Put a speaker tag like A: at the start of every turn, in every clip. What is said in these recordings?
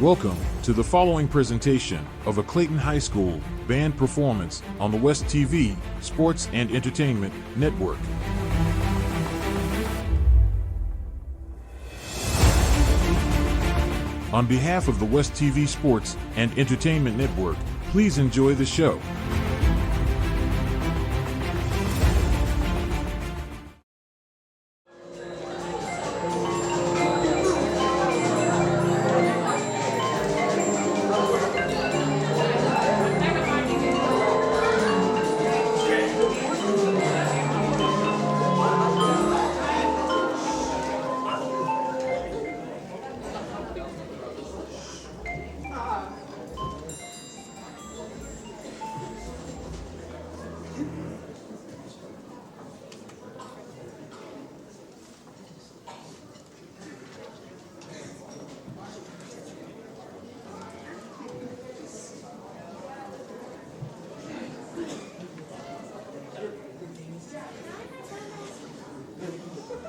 A: Welcome to the following presentation of a Clayton High School band performance on the West TV Sports and Entertainment Network. On behalf of the West TV Sports and Entertainment Network, please enjoy the show.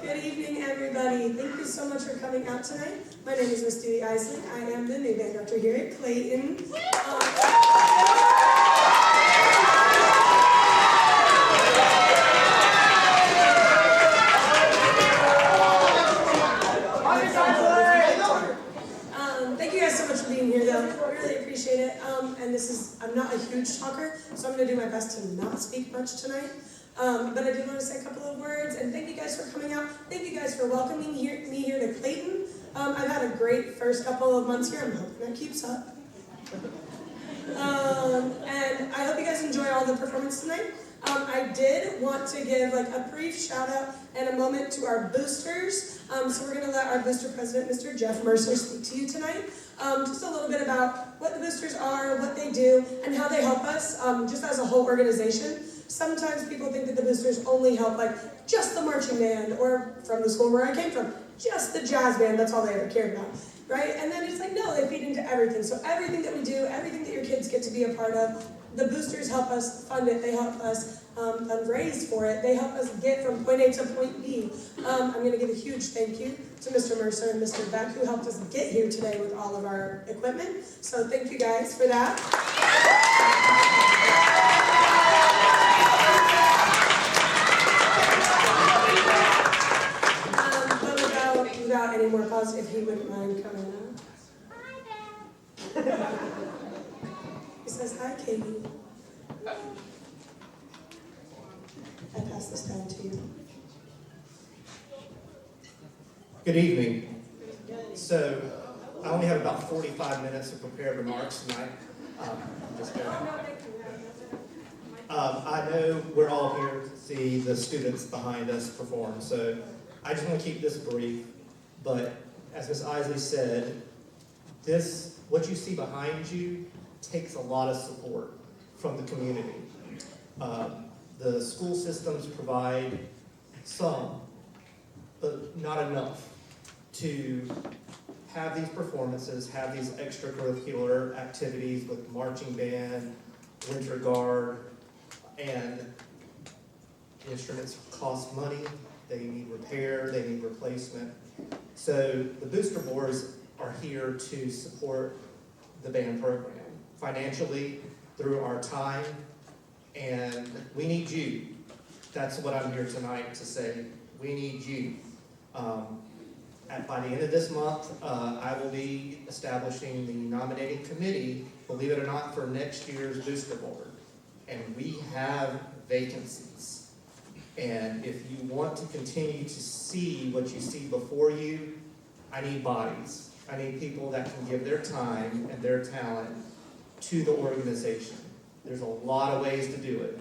B: Good evening, everybody. Thank you so much for coming out tonight. My name is Miss 𝗘𝘃𝗲𝘁. I am the new band director here at Clayton. Thank you guys so much for being here, though. I really appreciate it. And I'm not a huge talker, so I'm going to do my best to not speak much tonight. But I did want to say a couple of words, and thank you guys for coming out. Thank you guys for welcoming me here to Clayton. I've had a great first couple of months here. I'm hoping that keeps up. And I hope you guys enjoy all the performance tonight. I did want to give a brief shout out and a moment to our boosters. So we're going to let our booster president, Mr. Jeff Mercer, speak to you tonight. Just a little bit about what the boosters are, what they do, and how they help us just as a whole organization. Sometimes people think that the boosters only help just the marching band, or from the school where I came from, just the jazz band, that's all they ever cared about, right? And then it's no, they feed into everything. So everything that we do, everything that your kids get to be a part of, the boosters help us fund it, they help us fundraise for it, they help us get from point A to point B. I'm going to give a huge thank you to Mr. Mercer and Mr. Beck, who helped us get here today with all of our equipment. So thank you guys for that. Without any more pause, if he wouldn't mind coming up. He says, "Hi, Katie." I pass this down to you.
C: Good evening. So, I only have about 45 minutes of prepared remarks tonight. Just kidding. I know we're all here to see the students behind us perform, so I just want to keep this brief. But as Ms. Isley said, what you see behind you takes a lot of support from the community. The school systems provide some, but not enough to have these performances, have these extracurricular activities with marching band, winter guard, and the instruments cost money, they need repair, they need replacement. So the booster boards are here to support the band program financially through our time, and we need you. That's what I'm here tonight to say. We need you. By the end of this month, I will be establishing the nominating committee, believe it or not, for next year's booster board. And we have vacancies. And if you want to continue to see what you see before you, I need bodies. I need people that can give their time and their talent to the organization. There's a lot of ways to do it.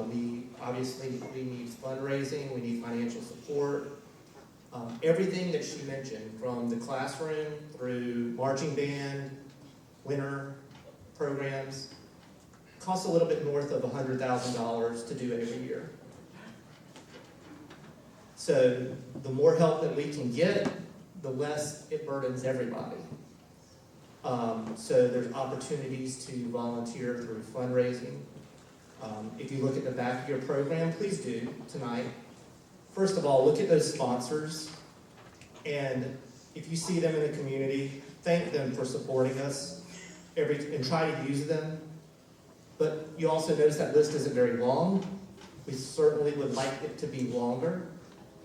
C: We need fundraising, we need financial support. Everything that she mentioned, from the classroom through marching band, winter programs, costs a little bit north of $100,000 to do every year. So the more help that we can get, the less it burdens everybody. So there's opportunities to volunteer through fundraising. If you look at the back of your program, please do tonight. First of all, look at those sponsors and if you see them in the community, thank them for supporting us and try to use them. But you also notice that list isn't very long. We certainly would like it to be longer.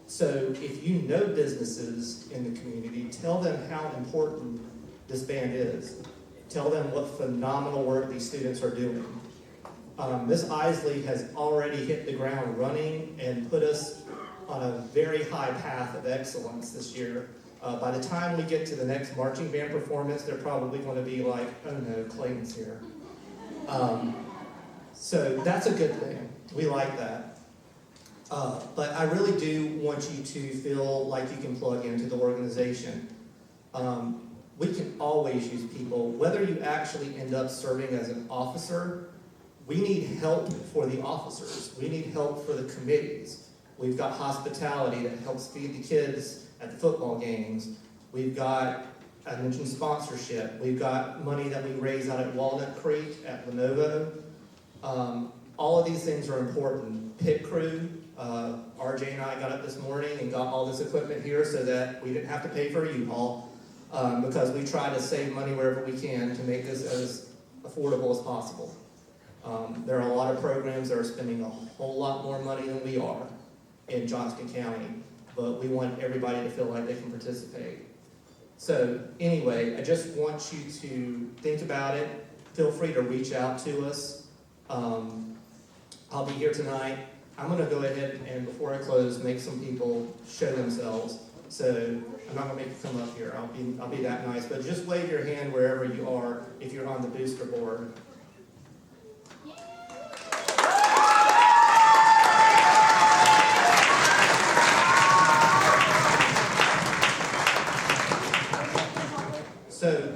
C: So if you know businesses in the community, tell them how important this band is. Tell them what phenomenal work these students are doing. Ms. Isley has already hit the ground running and put us on a very high path of excellence this year. By the time we get to the next marching band performance, they're probably going to be like, oh no, Clayton's here. So that's a good thing. We like that. But I really do want you to feel like you can plug into the organization. We can always use people, whether you actually end up serving as an officer. We need help for the officers. We need help for the committees. We've got hospitality that helps feed the kids at the football games. We've got, I mentioned sponsorship. We've got money that we raise out at Walnut Creek, at Lenovo. All of these things are important. Pit crew, RJ and I got up this morning and got all this equipment here so that we didn't have to pay for a U-Haul, because we try to save money wherever we can to make this as affordable as possible. There are a lot of programs that are spending a whole lot more money than we are in Johnston County, but we want everybody to feel like they can participate. So anyway, I just want you to think about it. Feel free to reach out to us. I'll be here tonight. I'm going to go ahead and, before I close, make some people show themselves. So I'm not going to make you come up here. I'll be that nice. But just wave your hand wherever you are if you're on the booster board. So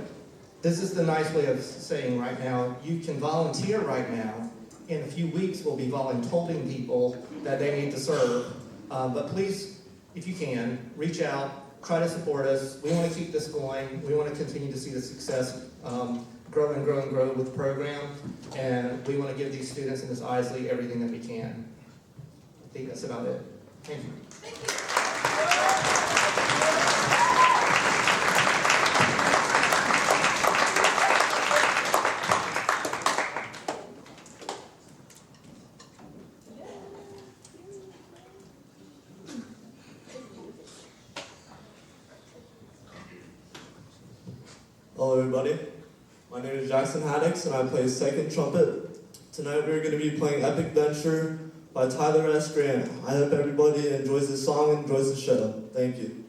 C: this is the nice way of saying right now, you can volunteer right now. In a few weeks, we'll be volunteering people that they need to serve. But please, if you can, reach out, try to support us. We want to keep this going. We want to continue to see the success grow and grow and grow with the program. And we want to give these students in Ms. Isley everything that we can. I think that's about it. Thank you.
B: Thank you.
D: Hello everybody, my name is Jackson Haddix and I play second trumpet. Tonight we're going to be playing Epic Venture by Tyler S. Grant. I hope everybody enjoys this song and enjoys the show. Thank you.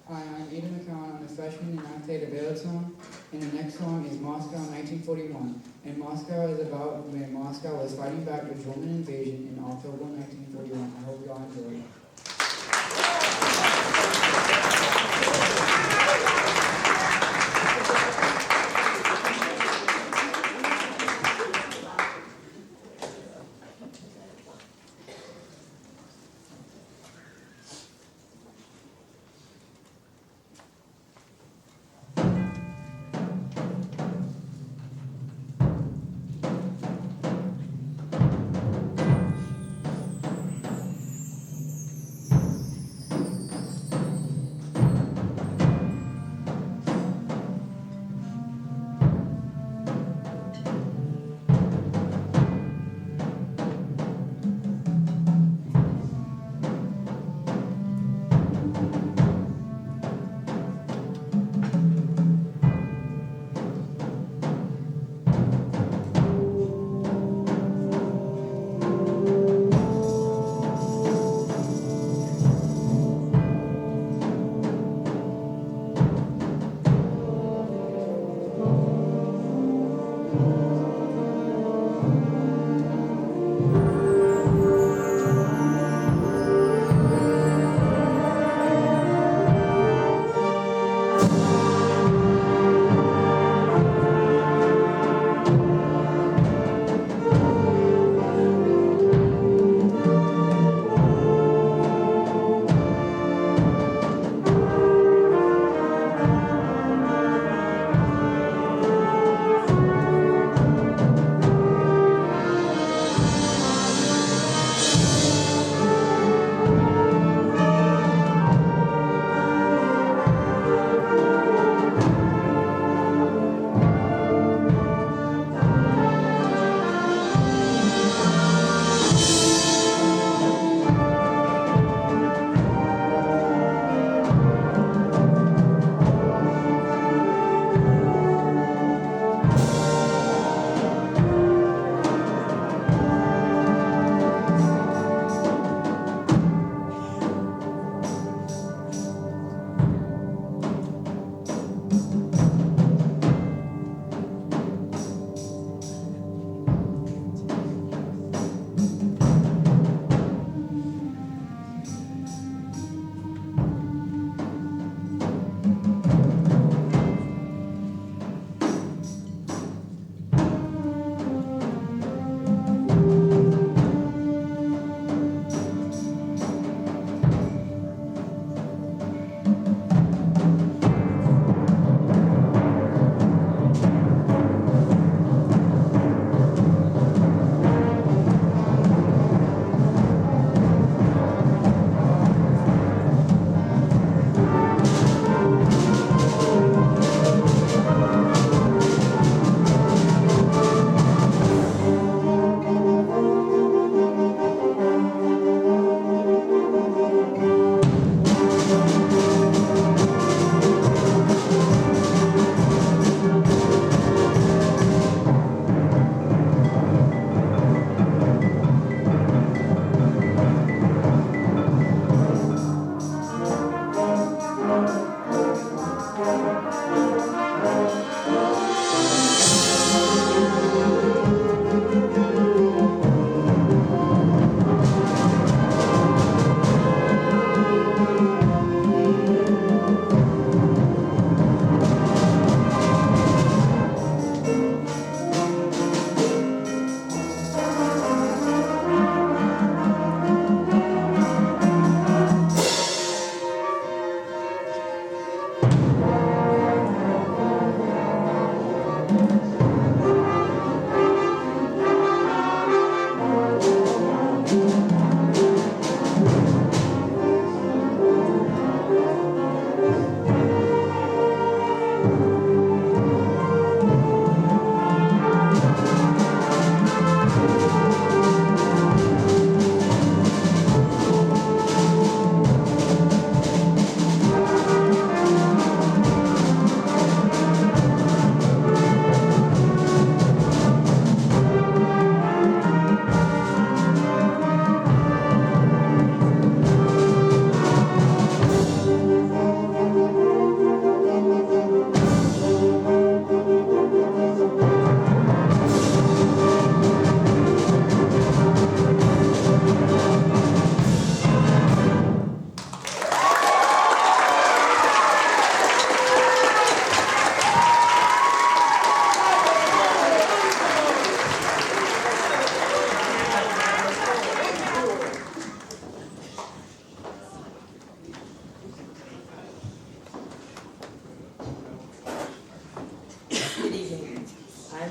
E: Hi, I'm Aidan McCown. I'm a freshman and I played a ballad song. And the next song is Moscow 1941. And Moscow is about when Moscow was fighting back the Roman invasion in October 1941. I hope y'all enjoy it.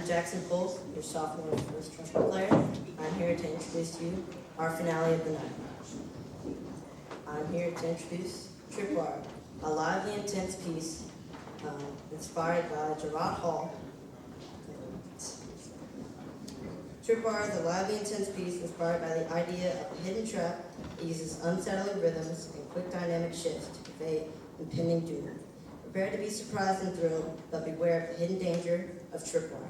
F: Jackson Pulse, your sophomore and first trumpet player. I'm here to introduce to you our finale of the night. I'm here to introduce Tripwire, a lively, intense piece inspired by JaRod Hall. Tripwire is a lively, intense piece inspired by the idea of a hidden trap that uses unsettling rhythms and quick dynamic shifts to convey impending doom. Prepare to be surprised and thrilled, but beware of the hidden danger of Tripwire.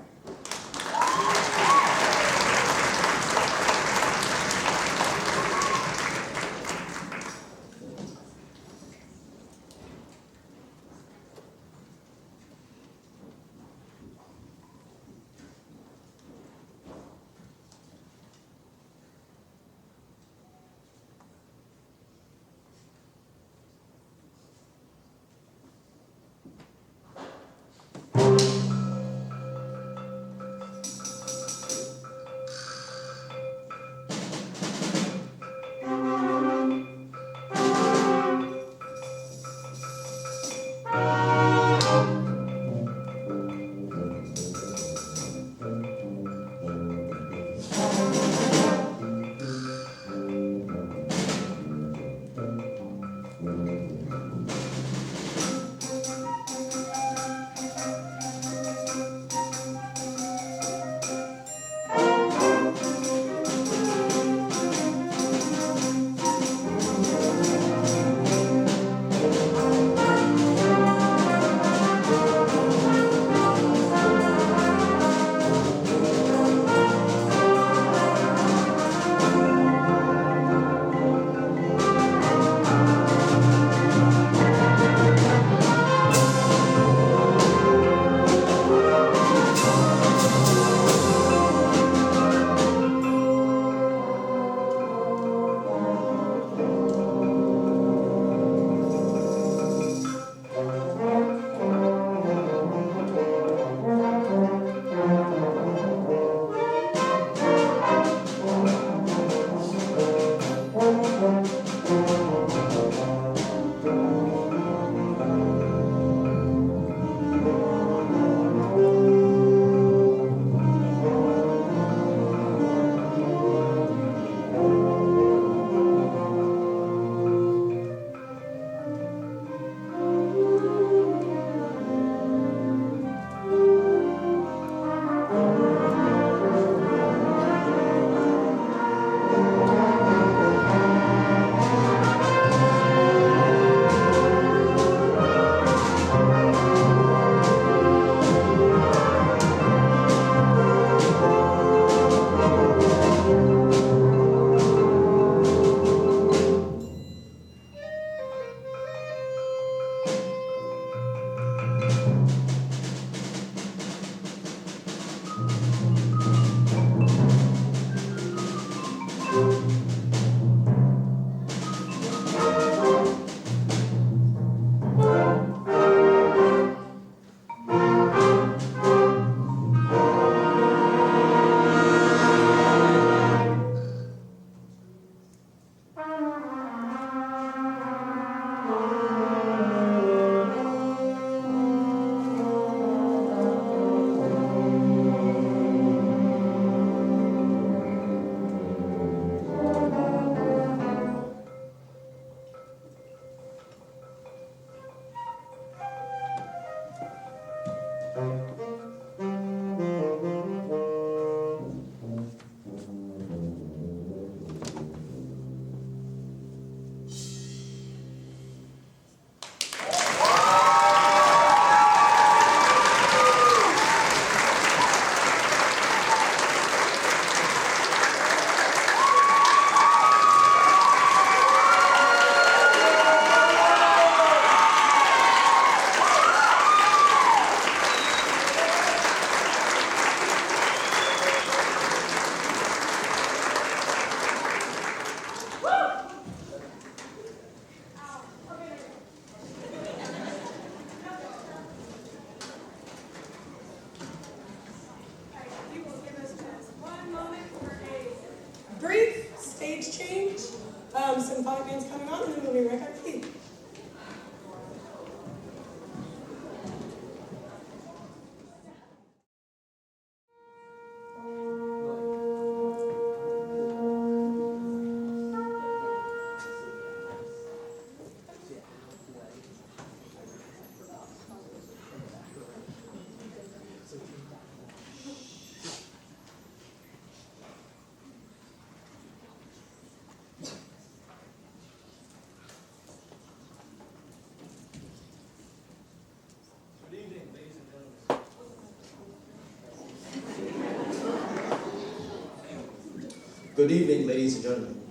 G: Good evening, ladies and gentlemen.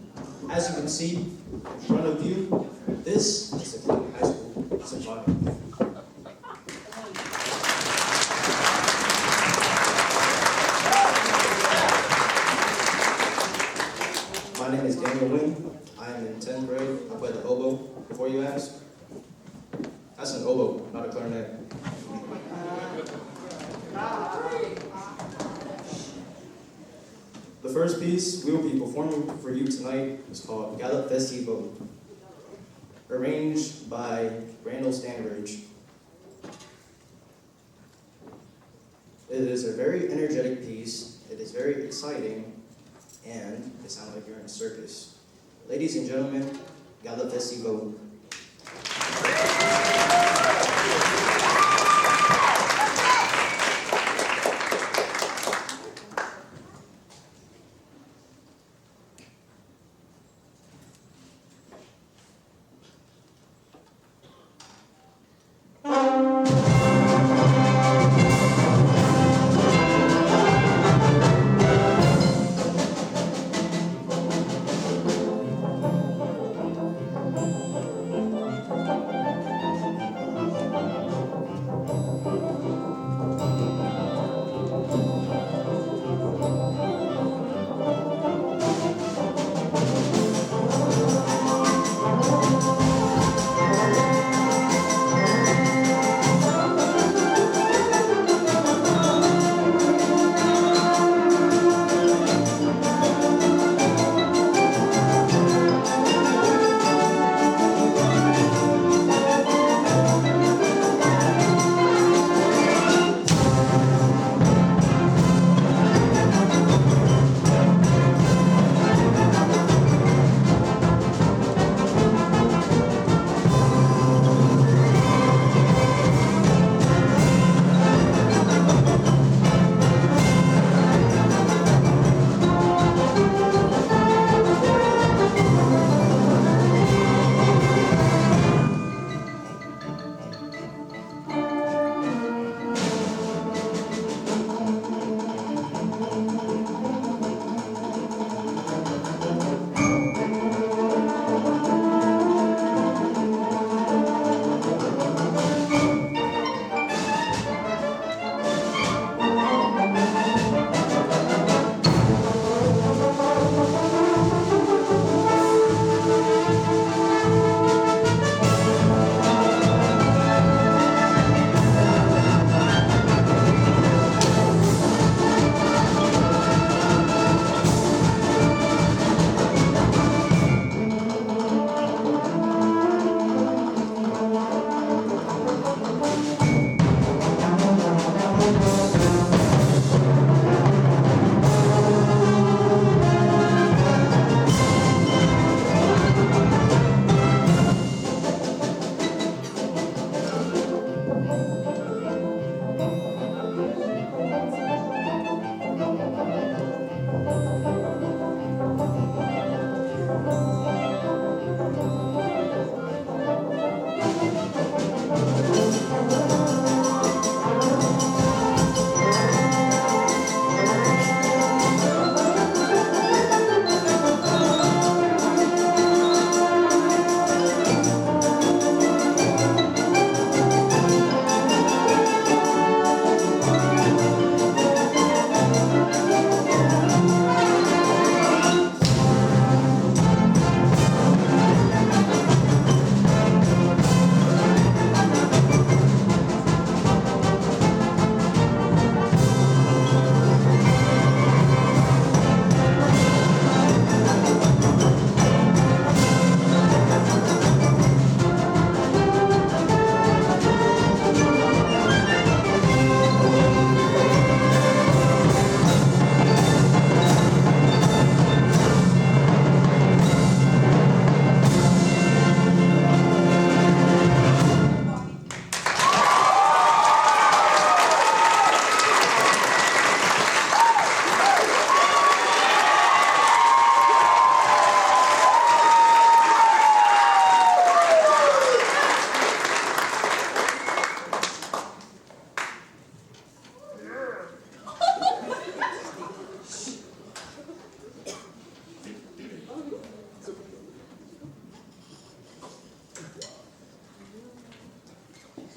G: As you can see in front of you, this is the Clayton High School Symphonic. My name is Daniel. I am in 10th grade. I play the oboe. Before you ask, that's an oboe, not a clarinet. The first piece we will be performing for you tonight is called Galop Festivo, arranged by Randall Standridge. It is a very energetic piece, it is very exciting, and it sounds like you're in a circus. Ladies and gentlemen, Galop Festivo.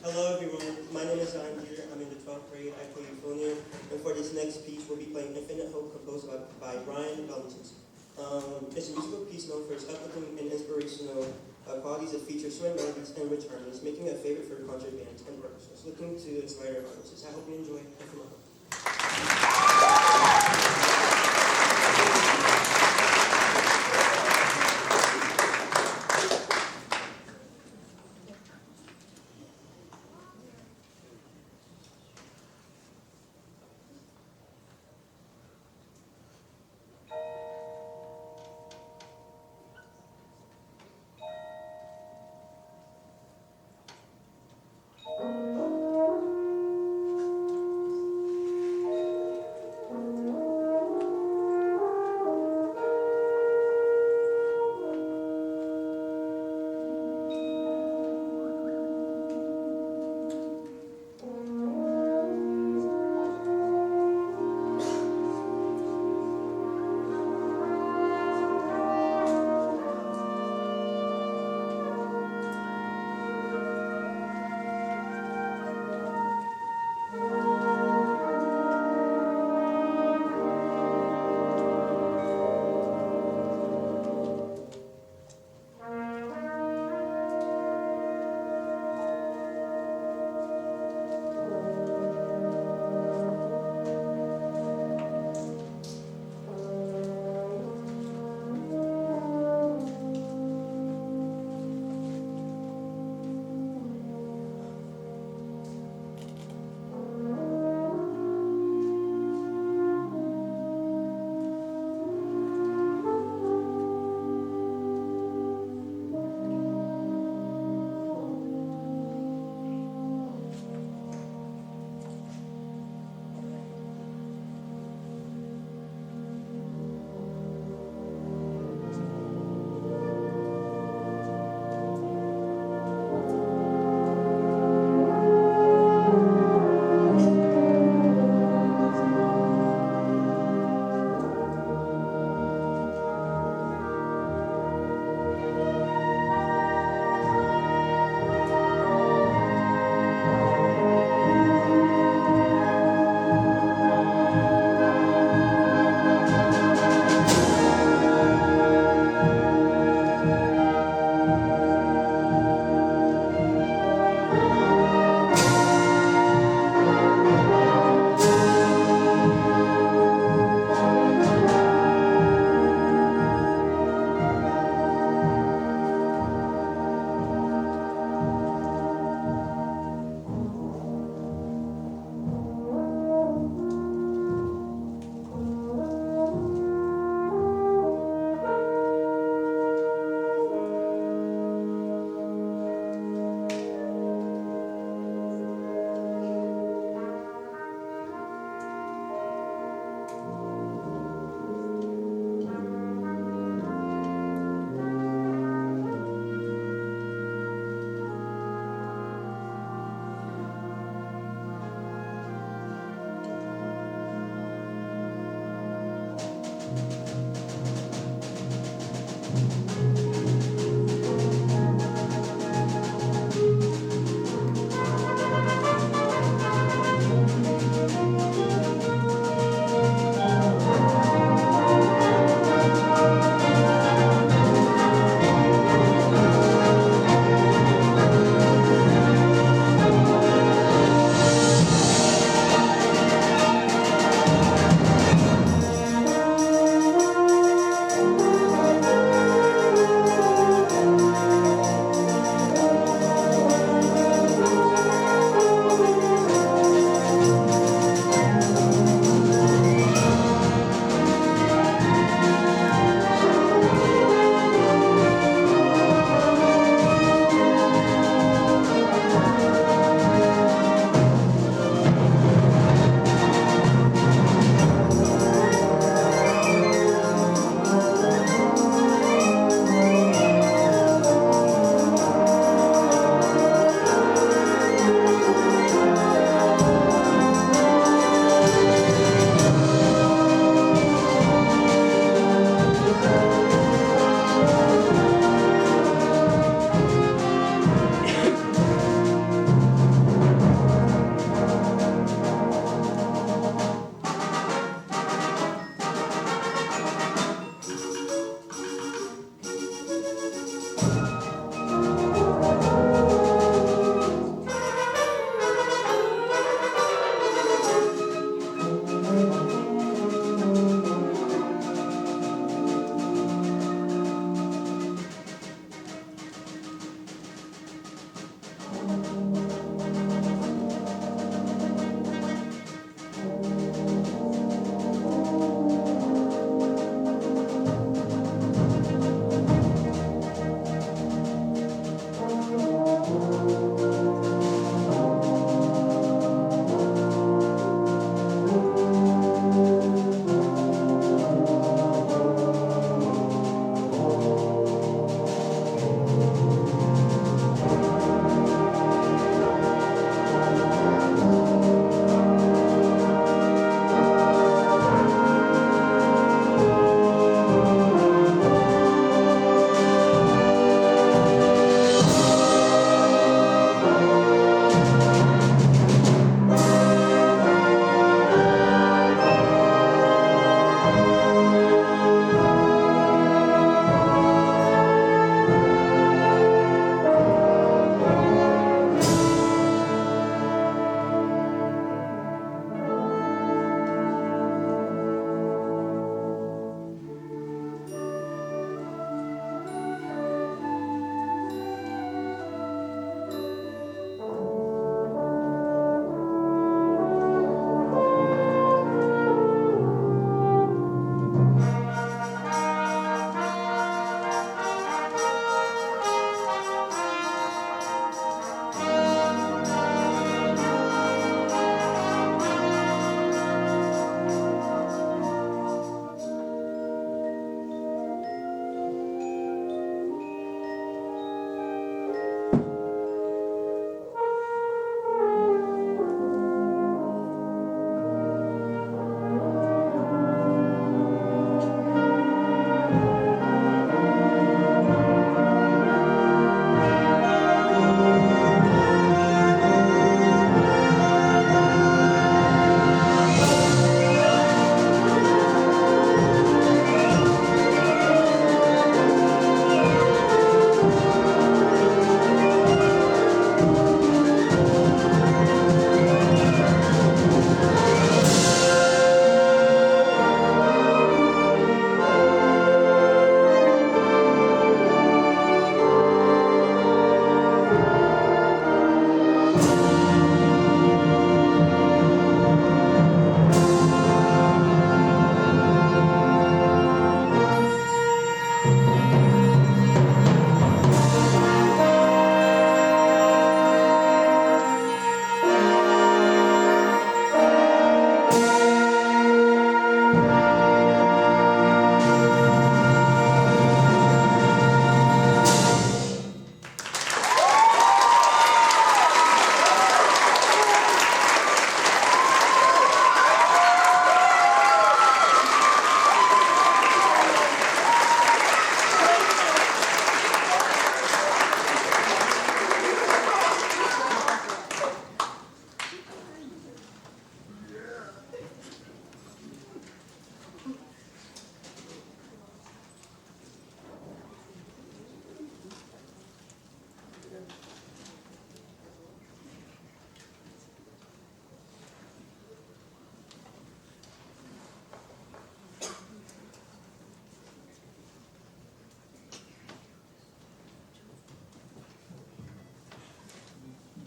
H: Hello everyone, my name is Andrew. I'm in the 12th grade. I play euphonium, and for this next piece, we'll be playing Infinite Hope, composed by Bran. It's a musical piece known for its uplifting and inspirational qualities that feature swing melodies and rich harmonies, making it a favorite for concert bands and orchestras looking to its writer audiences. I hope you enjoy Infinite Hope.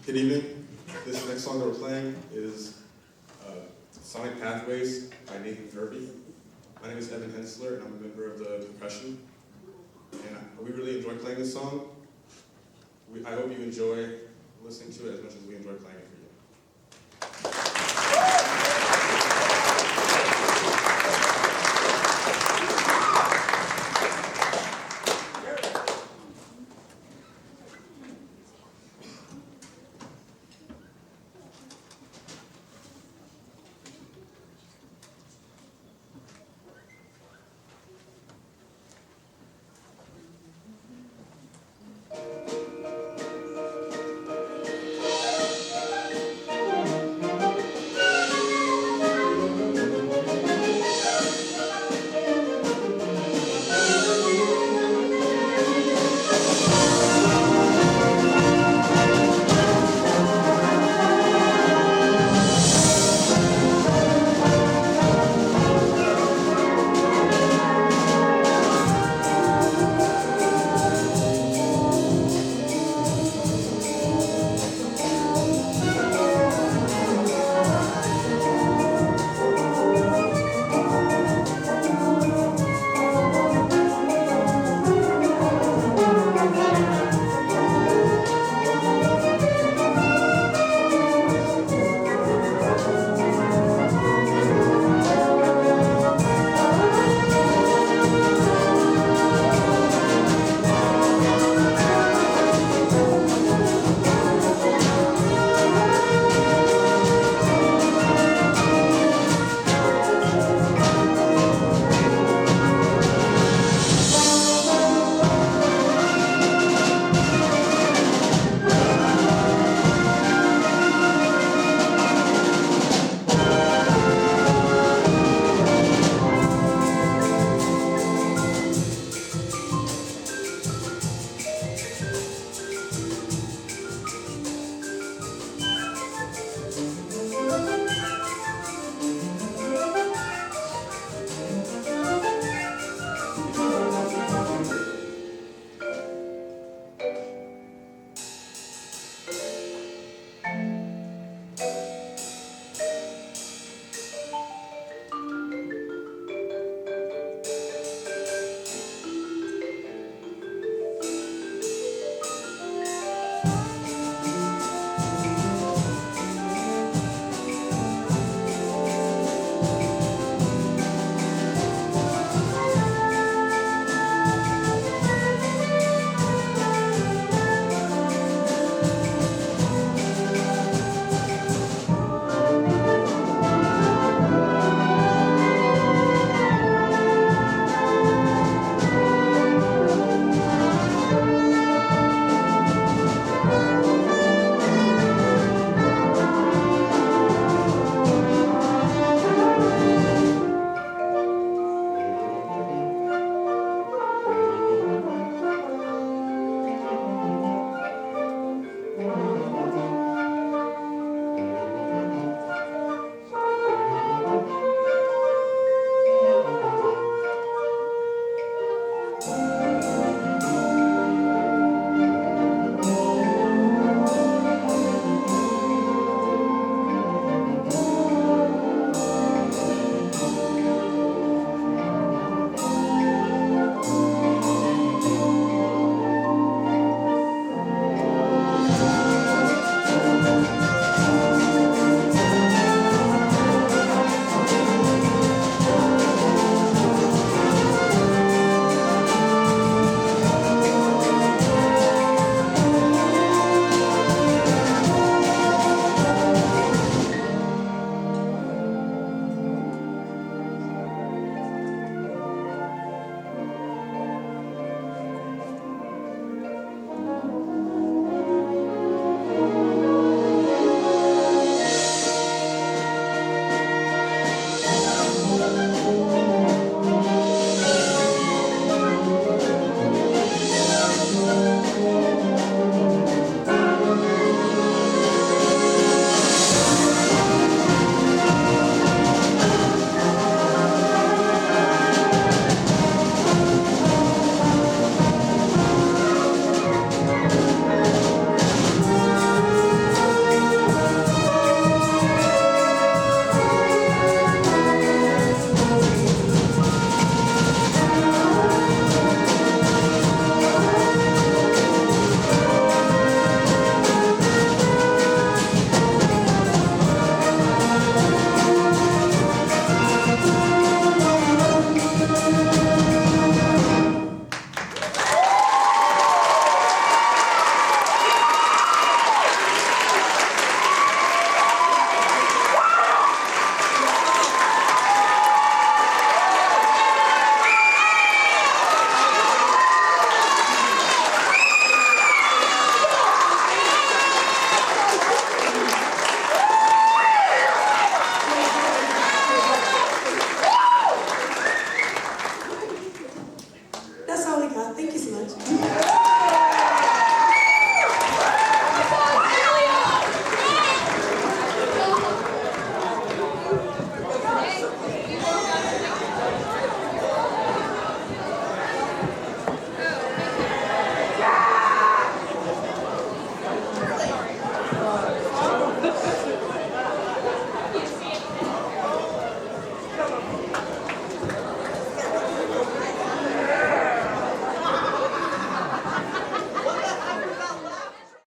I: Good evening. This next song that we're playing is Sonic Pathways by Nathan Hervey. My name is Evan Hensler, and I'm a member of the percussion. And we really enjoy playing this song. I hope you enjoy listening to it as much as we enjoy playing it for you.